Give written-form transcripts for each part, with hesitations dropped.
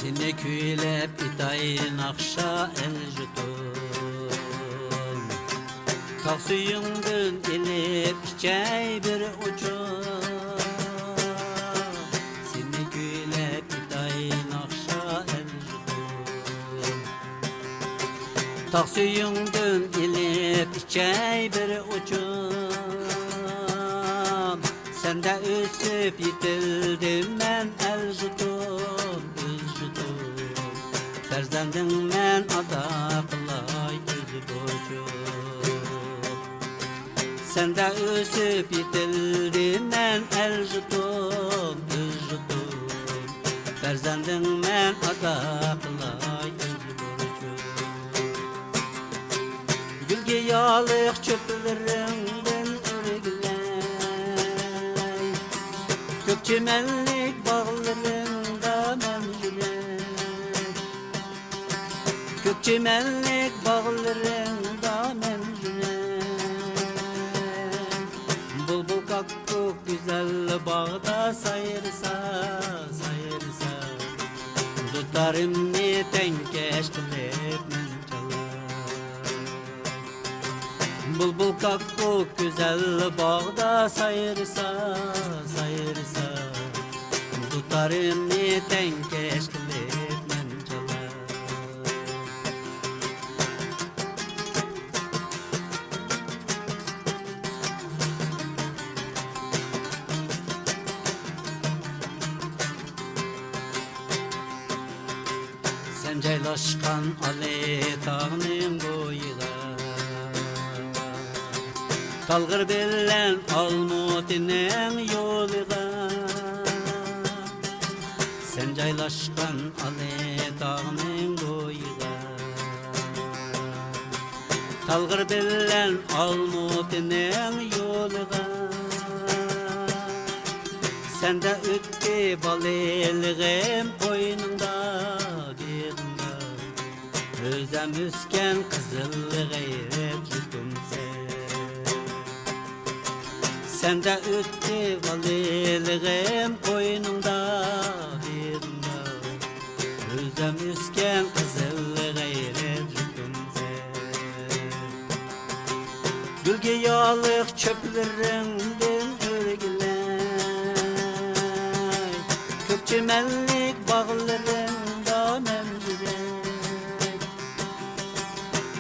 Seni küylep itayın akşa el jutun Tağ suyundan elip içey bir ucun Seni küylep itayın akşa el jutun Tağ suyundan elip içey bir ucun Sende üsüp yitildim men el jutun Ferzendin men ada qılay özü boyum Sende üsüp yitildim men el jutun Ferzendin men ada qılay özü boyum Gülge yalık çöplerimden örgülay Kök çimenlik bağlarında men Kök çimenlik bağlarında memnunum Bulbul kakkuk güzel bağda sayırsa Tutarım ne tenkeş kılıp men çalar Bulbul kakkuk güzel bağda sayırsa Tutarım ne tenkeş kılıp Sen caylaşkan Ali tağının boyuna Talgır bilen Almutinin yoluna Sen caylaşkan Ali tağının boyuna Talgır bilen Almutinin yoluna Sende öttü balilgim koynunda Özem üsken kızıl gayret jutumse Sende öttü balilgim koynunda Özem üsken kızıl gayret jutumse Gülge yalık çöplerimden örgülay Kök çimenlik bağlarında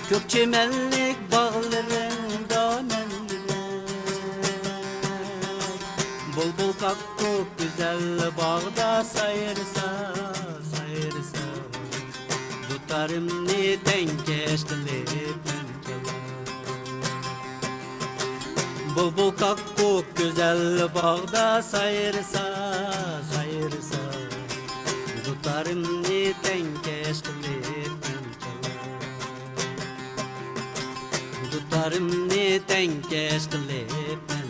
Kök çimenlik bağlarında memnunum Bulbul kakkuk güzel bağda sayırsa Tutarım ne tenkeş kılıp men çalar Bulbul kakkuk güzel bağda sayırsa Tutarım ne tenkeş kılıp Tutarım ne tenkeş kılıp